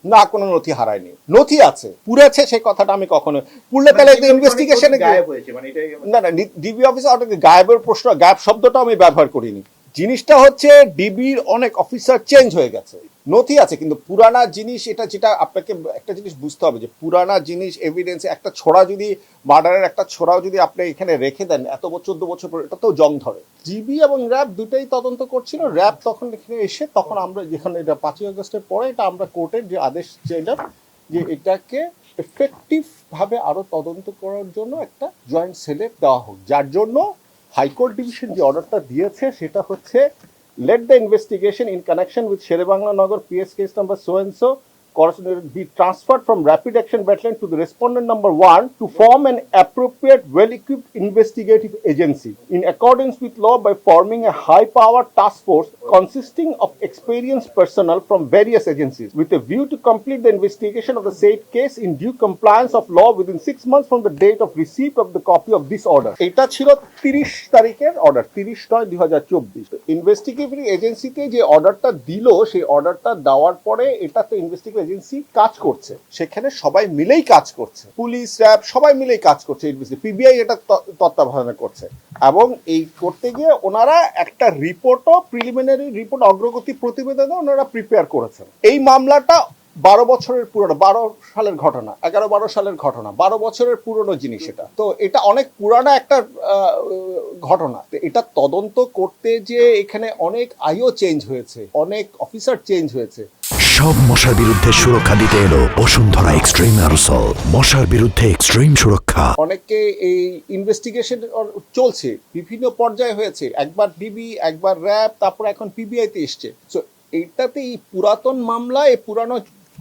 না, কোনো নথি হারায়নি, নথি আছে, পুড়েছে সেই কথাটা আমি কখনো পুড়লে তাহলে ইনভেস্টিগেশনে না না ডিবি অফিসার গায়েবের প্রশ্ন, গায়েব শব্দটা আমি ব্যবহার করিনি। জিনিসটা হচ্ছে ডিবির অনেক অফিসার চেঞ্জ হয়ে গেছে, নথি আছে কিন্তু পুরানা জিনিস, এটা যেটা আপনাকে একটা জিনিস বুঝতে হবে যে পুরানা জিনিস এভিডেন্স, একটা ছোড়া যদি মার্ডারের একটা ছোড়াও যদি আপনি এখানে রেখে দেন এত 14 বছর পর, এটা তো জং ধরে। জিবি এবং র্যাব দুটাই তদন্ত করছিল। র্যাব তখন এখানে এসে তখন আমরা যেখানে এটা 5ই আগস্টের পরে এটা আমরা কোর্টের যে আদেশ চাইলাম যে এটাকে এফেক্টিভ ভাবে আরো তদন্ত করার জন্য একটা জয়েন্ট সেলে দেওয়া হোক, যার জন্য হাইকোর্ট ডিভিশন যে অর্ডারটা দিয়েছে সেটা হচ্ছে let the investigation in connection with Sherebangla Nagar PS case number so and so be transferred from Rapid Action Battalion to the respondent number 1 to form an appropriate well-equipped investigative agency in accordance with law by forming a high-powered task force consisting of experienced personnel from various agencies with a view to complete the investigation of the said case in due compliance of law within 6 months from the date of receipt of the copy of this order. এটা ছিল 30 তারিখের order, 30/9/2024। Investigative এজেন্সিতে যে অর্ডারটা দিল সেই অর্ডারটা দেওয়ার পরে এটা তো ইনভেস্টিগেটিভ এজেন্সি কাজ করছে, সেখানে সবাই মিলেই কাজ করছে, পুলিশ র্যাব সবাই মিলেই কাজ করছে, পিবিআই এটা তত্ত্বাবধান করছে। এবং এই করতে গিয়ে ওনারা একটা রিপোর্টও, প্রিলিমিনারি রিপোর্ট, অগ্রগতি প্রতিবেদনও ওনারা প্রিপেয়ার করেছেন। এই মামলাটা 12 বছরের পুরনো, 12 সালের ঘটনা, 11-12 সালের ঘটনা, 12 বছরের পুরনো জিনিস। এটা তো এটা অনেক পুরানো একটা ঘটনা। এটা তদন্ত করতে যে এখানে অনেক আইও চেঞ্জ হয়েছে, অনেক অফিসার চেঞ্জ হয়েছে। সব মশার বিরুদ্ধে সুরক্ষা দিতে এলো বসুন্ধরা এক্সট্রিম অ্যারোসল, মশার বিরুদ্ধে এক্সট্রিম সুরক্ষা। অনেকে এই ইনভেস্টিগেশন চলছে, বিভিন্ন পর্যায়ে হয়েছে, একবার ডিবি, একবার র্যাব, তারপর এখন পিবিআই তে এসছে। সো এইটাতে এই পুরাতন মামলা, এই পুরানো,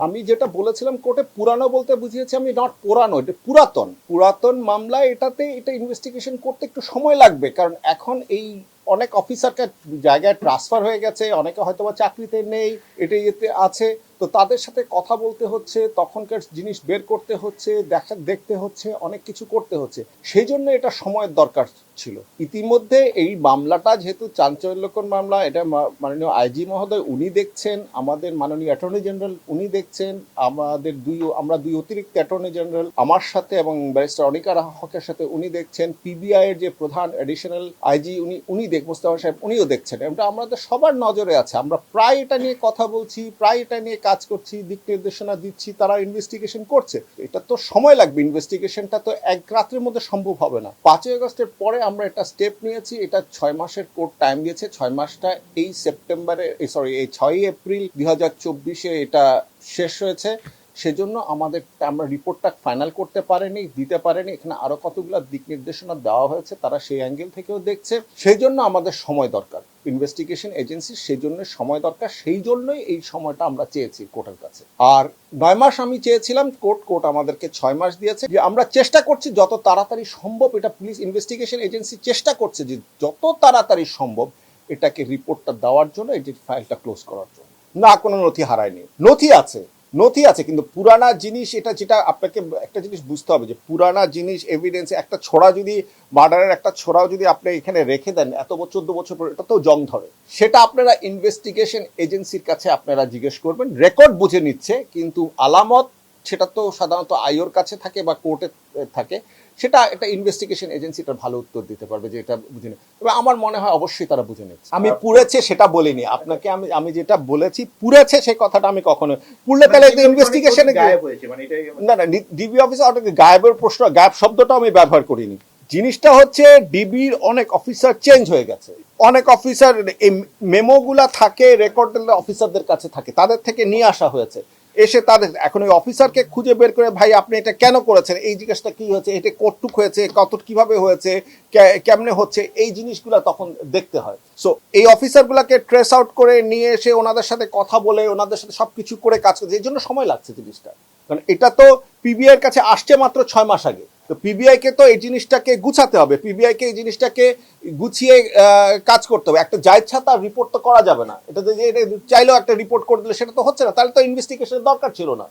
আমি যেটা বলেছিলাম কোর্টে পুরানো বলতে বুঝিয়েছি আমি, নট পুরানো, এটা পুরাতন, পুরাতন মামলা। এটাতে এটা ইনভেস্টিগেশন করতে একটু সময় লাগবে, কারণ এখন এই অনেক অফিসারকে জায়গায় ট্রান্সফার হয়ে গেছে, অনেকে হয়তো বা চাকরিতে নেই, এটা ইয়েতে আছে, তো তাদের সাথে কথা বলতে হচ্ছে, তখনকার জিনিস বের করতে হচ্ছে, দেখতে হচ্ছে, অনেক কিছু করতে হচ্ছে, সেই জন্য এটা সময়ের দরকার ছিল। ইতিমধ্যে এই মামলাটা যেহেতু চাঞ্চল্যকর মামলা, এটা মাননীয় আইজি মহোদয় উনি দেখছেন, আমাদের মাননীয় অ্যাটর্নি জেনারেল উনি দেখছেন, আমরা দুই অতিরিক্ত অ্যাটর্নি জেনারেল আমার সাথে এবং ব্যারিস্টার অনিকা হকের সাথে উনি দেখছেন, পিবিআই এর যে প্রধান অ্যাডিশনাল আইজি উনি মোস্তফা সাহেব উনিও দেখছেন। এটা আমাদের সবার নজরে আছে, আমরা প্রায় এটা নিয়ে কথা বলছি, প্রায় এটা নিয়ে কাজ করছি, দিক নির্দেশনা দিচ্ছি, তারা ইনভেস্টিগেশন করছে। এটা তো সময় লাগবে, ইনভেস্টিগেশনটা তো এক রাতের মধ্যে সম্ভব হবে না। 5ই আগস্টের পরে আমরা এটা স্টেপ নিয়েছি, এটা 6 মাসের কোর্ট টাইম দিয়েছে। 6 মাসটা এই 6ই এপ্রিল 2024 এটা শেষ হয়েছে। সেজন্য আমরা রিপোর্টটা ফাইনাল করতে পারিনি, দিতে পারিনি। এখানে আরো কতগুলো দিক নির্দেশনা দেওয়া হয়েছে, তারা সেই অ্যাঙ্গেল থেকেও দেখছে। সেই জন্য আমাদের সময় দরকার, ইনভেস্টিগেশন এজেন্সির সেই জন্য সময় দরকার, সেই জন্যই এই সময়টা আমরা চেয়েছি কোর্টের কাছে। আর 9 মাস আমি চেয়েছিলাম, কোর্ট আমাদেরকে 6 মাস দিয়েছে। যে আমরা চেষ্টা করছি যত তাড়াতাড়ি সম্ভব, এটা পুলিশ ইনভেস্টিগেশন এজেন্সি চেষ্টা করছে যে যত তাড়াতাড়ি সম্ভব এটাকে রিপোর্টটা দেওয়ার জন্য, এই ফাইলটা ক্লোজ করার জন্য। না, কোনো নথি হারায়নি, নথি আছে কিন্তু পুরানা জিনিস, এটা যেটা আপনাকে একটা জিনিস বুঝতে হবে যে পুরানা জিনিস এভিডেন্স, একটা ছোড়া যদি মার্ডারের একটা ছোড়াও যদি আপনি এখানে রেখে দেন এত 14 বছর পর, এটা তো জং ধরে। সেটা আপনারা ইনভেস্টিগেশন এজেন্সির কাছে আপনারা জিজ্ঞেস করবেন, রেকর্ড বুঝে নিচ্ছে, কিন্তু আলামত সেটা তো সাধারণত আইওর কাছে থাকে বা কোর্টে থাকে, সেটা একটা ইনভেস্টিগেশন এজেন্সি এটা ভালো উত্তর দিতে পারবে যে এটা বুঝে নেবে। তবে আমার মনে হয় অবশ্যই তারা বুঝে নিচ্ছে। আমি পুড়েছে সেটা বলিনি আপনাকে, আমি যেটা বলেছি পুড়েছে সেই কথাটা আমি কখনো, পুড়লে তাহলে ইনভেস্টিগেশনে না না ডিবি অফিসার গায়েবের প্রশ্ন, গায়েব শব্দটা আমি ব্যবহার করিনি। জিনিসটা হচ্ছে ডিবির অনেক অফিসার চেঞ্জ হয়ে গেছে, অনেক অফিসার এই মেমোগুলা থাকে, রেকর্ড অফিসারদের কাছে থাকে, তাদের থেকে নিয়ে আসা হয়েছে। এসে তাদের এখন ওই অফিসারকে খুঁজে বের করে, ভাই আপনি এটা কেন করেছেন, এই জিনিসটা কি হয়েছে, এটা কতটুক হয়েছে, কিভাবে হয়েছে, কেমনে হচ্ছে, এই জিনিসগুলো তখন দেখতে হয়। সো এই অফিসারগুলোকে ট্রেস আউট করে নিয়ে এসে ওনাদের সাথে কথা বলে, ওনাদের সাথে সবকিছু করে কাজ করছে, এই জন্য সময় লাগছে জিনিসটা। কারণ এটা তো পিবিআই এর কাছে আসছে মাত্র 6 মাস আগে, তো পিবিআই কে তো এই জিনিসটাকে গুছাতে হবে, পিবিআই কে এই জিনিসটাকে গুছিয়ে কাজ করতে হবে। একটা জায়চ্ছা তার রিপোর্ট তো করা যাবে না, এটা চাইলেও একটা রিপোর্ট করে দিলে সেটা তো হচ্ছে না, তাহলে তো ইনভেস্টিগেশনের দরকার ছিল না।